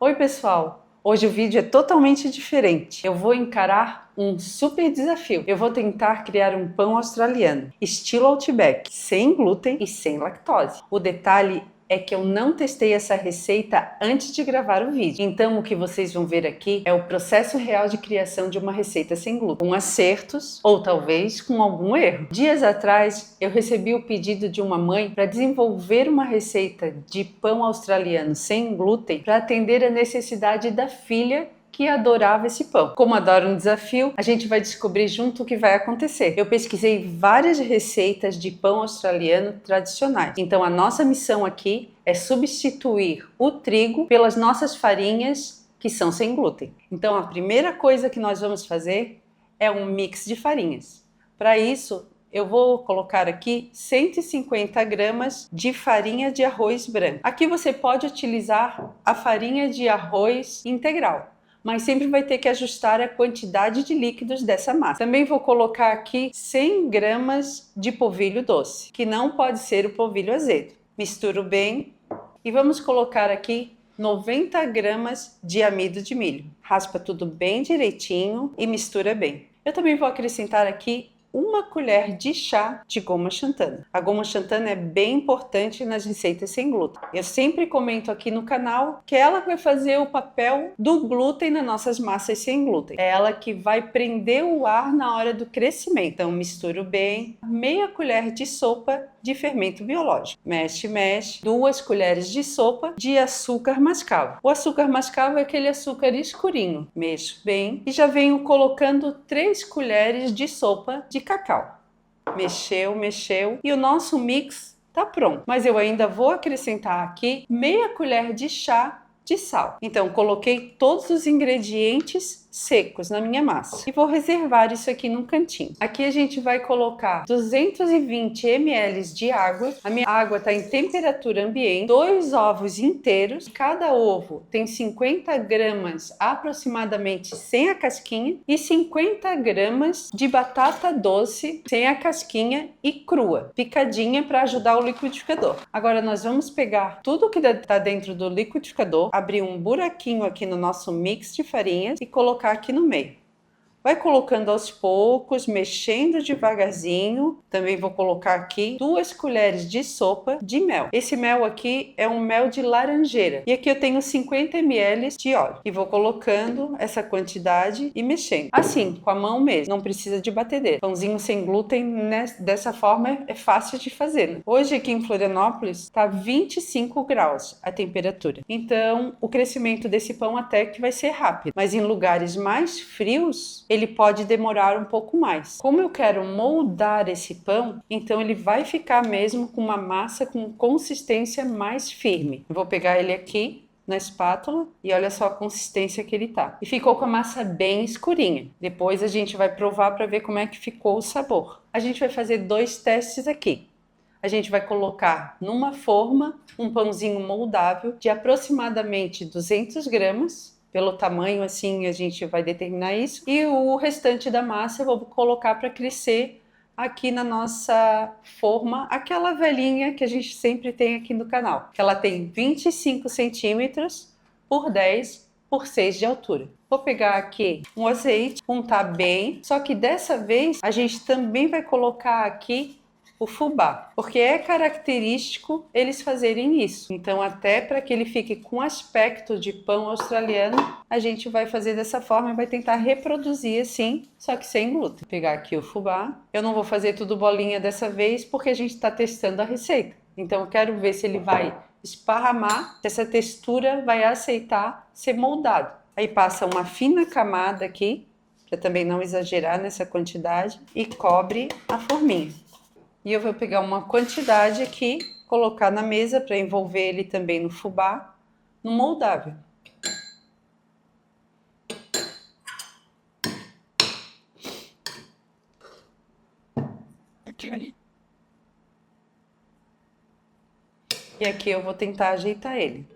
Oi pessoal, hoje o vídeo é totalmente diferente. Eu vou encarar um super desafio. Eu vou tentar criar um pão australiano, estilo Outback, sem glúten e sem lactose. O detalhe é que eu não testei essa receita antes de gravar o vídeo. Então o que vocês vão ver aqui é o processo real de criação de uma receita sem glúten, com acertos ou talvez com algum erro. Dias atrás eu recebi o pedido de uma mãe para desenvolver uma receita de pão australiano sem glúten para atender a necessidade da filha que adorava esse pão. Como adora um desafio, a gente vai descobrir junto o que vai acontecer. Eu pesquisei várias receitas de pão australiano tradicionais. Então a nossa missão aqui é substituir o trigo pelas nossas farinhas que são sem glúten. Então a primeira coisa que nós vamos fazer é um mix de farinhas. Para isso, eu vou colocar aqui 150 gramas de farinha de arroz branco. Aqui você pode utilizar a farinha de arroz integral, mas sempre vai ter que ajustar a quantidade de líquidos dessa massa. Também vou colocar aqui 100 gramas de polvilho doce, que não pode ser o polvilho azedo. Misturo bem e vamos colocar aqui 90 gramas de amido de milho. Raspa tudo bem direitinho e mistura bem. Eu também vou acrescentar aqui uma colher de chá de goma xantana. A goma xantana é bem importante nas receitas sem glúten. Eu sempre comento aqui no canal que ela vai fazer o papel do glúten nas nossas massas sem glúten. É ela que vai prender o ar na hora do crescimento. Então misturo bem. Meia colher de sopa de fermento biológico. Mexe, mexe. 2 colheres de sopa de açúcar mascavo. O açúcar mascavo é aquele açúcar escurinho. Mexo bem e já venho colocando 3 colheres de sopa de cacau. Mexeu, mexeu e o nosso mix tá pronto. Mas eu ainda vou acrescentar aqui meia colher de chá de sal. Então coloquei todos os ingredientes secos na minha massa e vou reservar isso aqui num cantinho. Aqui a gente vai colocar 220 ml de água. A minha água está em temperatura ambiente. 2 ovos inteiros. Cada ovo tem 50 gramas aproximadamente sem a casquinha e 50 gramas de batata doce sem a casquinha e crua, picadinha para ajudar o liquidificador. Agora nós vamos pegar tudo que está dentro do liquidificador, abrir um buraquinho aqui no nosso mix de farinhas e colocar aqui no meio. Vai colocando aos poucos, mexendo devagarzinho. Também vou colocar aqui 2 colheres de sopa de mel. Esse mel aqui é um mel de laranjeira. E aqui eu tenho 50 ml de óleo. E vou colocando essa quantidade e mexendo. Assim, com a mão mesmo. Não precisa de batedeira. Pãozinho sem glúten, né? Dessa forma é fácil de fazer, né? Hoje aqui em Florianópolis está 25 graus a temperatura. Então, o crescimento desse pão até que vai ser rápido. Mas em lugares mais frios, ele pode demorar um pouco mais. Como eu quero moldar esse pão, então ele vai ficar mesmo com uma massa com consistência mais firme. Eu vou pegar ele aqui na espátula e olha só a consistência que ele tá. E ficou com a massa bem escurinha. Depois a gente vai provar para ver como é que ficou o sabor. A gente vai fazer 2 testes aqui. A gente vai colocar numa forma um pãozinho moldável de aproximadamente 200 gramas. Pelo tamanho, assim, a gente vai determinar isso. E o restante da massa eu vou colocar para crescer aqui na nossa forma, aquela velhinha que a gente sempre tem aqui no canal. Ela tem 25 centímetros por 10 por 6 de altura. Vou pegar aqui um azeite, untar bem, só que dessa vez a gente também vai colocar aqui o fubá, porque é característico eles fazerem isso. Então, até para que ele fique com aspecto de pão australiano, a gente vai fazer dessa forma e vai tentar reproduzir assim, só que sem glúten. Vou pegar aqui o fubá. Eu não vou fazer tudo bolinha dessa vez, porque a gente está testando a receita. Então, eu quero ver se ele vai esparramar, se essa textura vai aceitar ser moldado. Aí passa uma fina camada aqui, para também não exagerar nessa quantidade, e cobre a forminha. E eu vou pegar uma quantidade aqui, colocar na mesa para envolver ele também no fubá, no moldável. E aqui eu vou tentar ajeitar ele.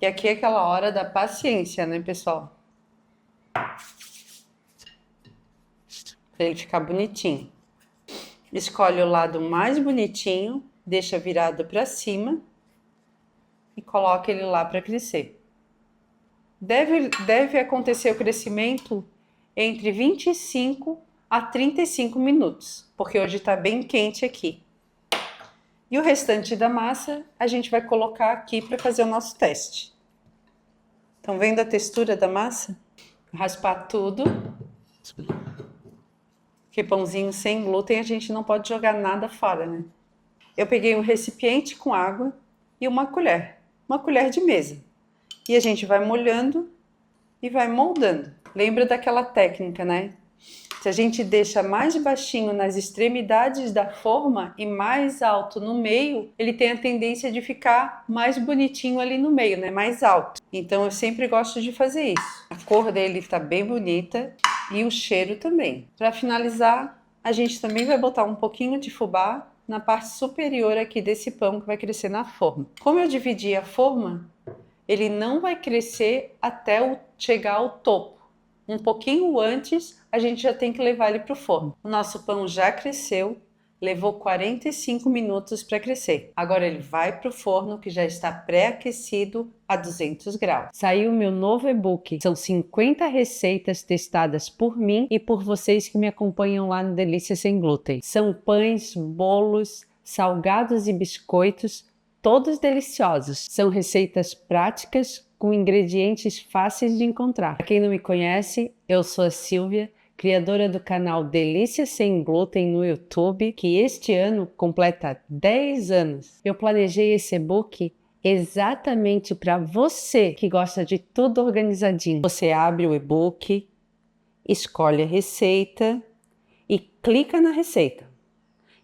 E aqui é aquela hora da paciência, né, pessoal? Pra ele ficar bonitinho. Escolhe o lado mais bonitinho, deixa virado para cima e coloca ele lá para crescer. Deve acontecer o crescimento entre 25 a 35 minutos, porque hoje está bem quente aqui. E o restante da massa a gente vai colocar aqui para fazer o nosso teste. Estão vendo a textura da massa? Raspar tudo. Porque pãozinho sem glúten a gente não pode jogar nada fora, né? Eu peguei um recipiente com água e uma colher de mesa. E a gente vai molhando e vai moldando. Lembra daquela técnica, né? Se a gente deixa mais baixinho nas extremidades da forma e mais alto no meio, ele tem a tendência de ficar mais bonitinho ali no meio, né? Mais alto. Então eu sempre gosto de fazer isso. A cor dele está bem bonita e o cheiro também. Para finalizar, a gente também vai botar um pouquinho de fubá na parte superior aqui desse pão que vai crescer na forma. Como eu dividi a forma, ele não vai crescer até chegar ao topo. Um pouquinho antes, a gente já tem que levar ele para o forno. O nosso pão já cresceu, levou 45 minutos para crescer. Agora ele vai para o forno, que já está pré-aquecido a 200 graus. Saiu o meu novo e-book. São 50 receitas testadas por mim e por vocês que me acompanham lá no Delícia Sem Glúten. São pães, bolos, salgados e biscoitos, todos deliciosos. São receitas práticas com ingredientes fáceis de encontrar. Para quem não me conhece, eu sou a Silvia, criadora do canal Delícia Sem Glúten no YouTube, que este ano completa 10 anos. Eu planejei esse e-book exatamente para você que gosta de tudo organizadinho. Você abre o e-book, escolhe a receita e clica na receita.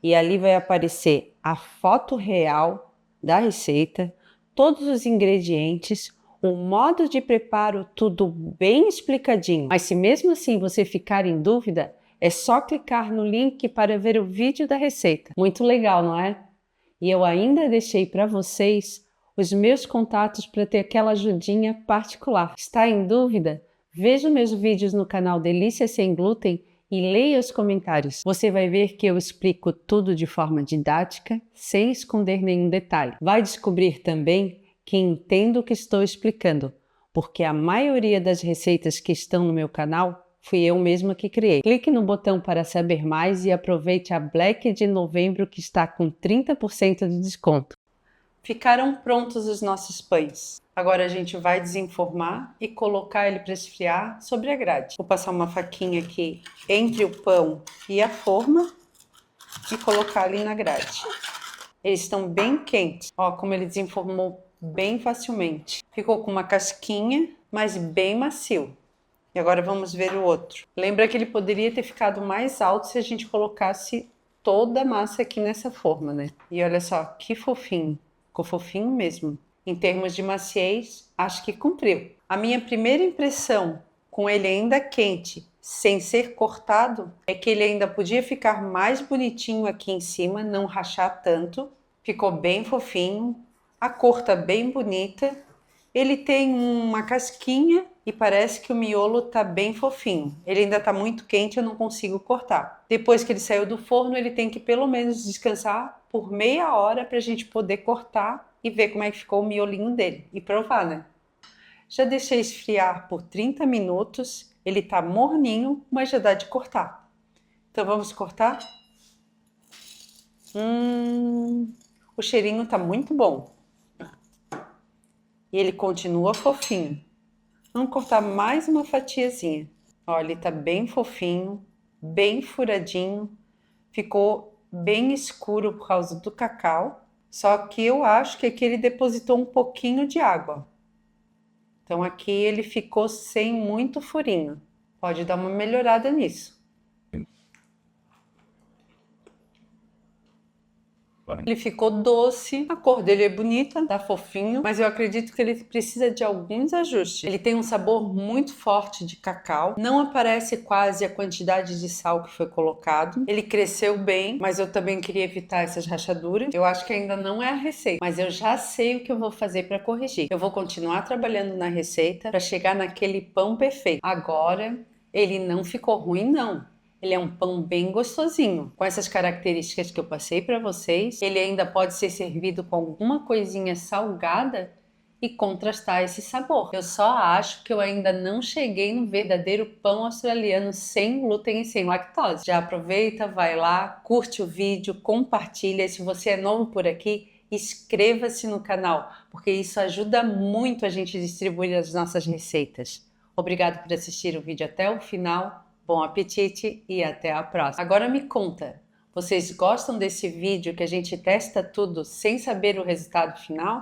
E ali vai aparecer a foto real da receita, todos os ingredientes, o modo de preparo, tudo bem explicadinho. Mas se mesmo assim você ficar em dúvida, é só clicar no link para ver o vídeo da receita. Muito legal, não é? E eu ainda deixei para vocês os meus contatos para ter aquela ajudinha particular. Está em dúvida? Veja meus vídeos no canal Delícia Sem Glúten e leia os comentários. Você vai ver que eu explico tudo de forma didática, sem esconder nenhum detalhe. Vai descobrir também que entendo o que estou explicando, porque a maioria das receitas que estão no meu canal fui eu mesma que criei. Clique no botão para saber mais e aproveite a Black de novembro que está com 30% de desconto. Ficaram prontos os nossos pães. Agora a gente vai desenformar e colocar ele para esfriar sobre a grade. Vou passar uma faquinha aqui entre o pão e a forma e colocar ali na grade. Eles estão bem quentes. Ó, como ele desenformou bem facilmente. Ficou com uma casquinha, mas bem macio. E agora vamos ver o outro. Lembra que ele poderia ter ficado mais alto se a gente colocasse toda a massa aqui nessa forma, né? E olha só, que fofinho. Ficou fofinho mesmo. Em termos de maciez, acho que cumpriu. A minha primeira impressão com ele ainda quente, sem ser cortado, é que ele ainda podia ficar mais bonitinho aqui em cima, não rachar tanto. Ficou bem fofinho. A cor tá bem bonita, ele tem uma casquinha e parece que o miolo tá bem fofinho. Ele ainda tá muito quente, eu não consigo cortar. Depois que ele saiu do forno, ele tem que pelo menos descansar por meia hora para a gente poder cortar e ver como é que ficou o miolinho dele e provar, né? Já deixei esfriar por 30 minutos, ele tá morninho, mas já dá de cortar. Então vamos cortar? O cheirinho tá muito bom. E ele continua fofinho. Vamos cortar mais uma fatiazinha. Olha, ele tá bem fofinho, bem furadinho. Ficou bem escuro por causa do cacau. Só que eu acho que aqui ele depositou um pouquinho de água. Então aqui ele ficou sem muito furinho. Pode dar uma melhorada nisso. Ele ficou doce, a cor dele é bonita, tá fofinho, mas eu acredito que ele precisa de alguns ajustes. Ele tem um sabor muito forte de cacau, não aparece quase a quantidade de sal que foi colocado. Ele cresceu bem, mas eu também queria evitar essas rachaduras. Eu acho que ainda não é a receita, mas eu já sei o que eu vou fazer para corrigir. Eu vou continuar trabalhando na receita para chegar naquele pão perfeito. Agora, ele não ficou ruim, não. Ele é um pão bem gostosinho, com essas características que eu passei para vocês. Ele ainda pode ser servido com alguma coisinha salgada e contrastar esse sabor. Eu só acho que eu ainda não cheguei no verdadeiro pão australiano sem glúten e sem lactose. Já aproveita, vai lá, curte o vídeo, compartilha. Se você é novo por aqui, inscreva-se no canal, porque isso ajuda muito a gente distribuir as nossas receitas. Obrigado por assistir o vídeo até o final. Bom apetite e até a próxima. Agora me conta, vocês gostam desse vídeo que a gente testa tudo sem saber o resultado final?